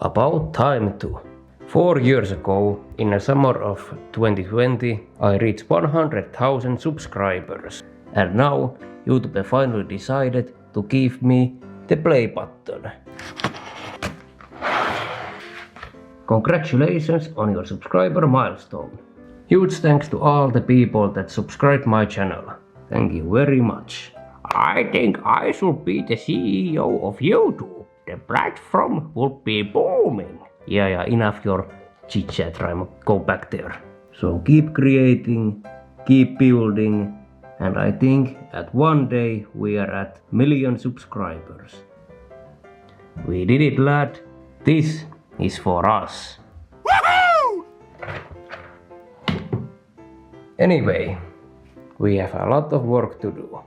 About time too. 4 years ago, in the summer of 2020, I reached 100,000 subscribers. And now, YouTube finally decided to give me the play button. Congratulations on your subscriber milestone. Huge thanks to all the people that subscribed my channel. Thank you very much. I think I should be the CEO of YouTube. The platform would be booming. Yeah, enough your chit chat, Raimo. Go back there. So keep creating, keep building, and I think at one day we are at 1 million subscribers. We did it, lad. This is for us. Woohoo! Anyway, we have a lot of work to do.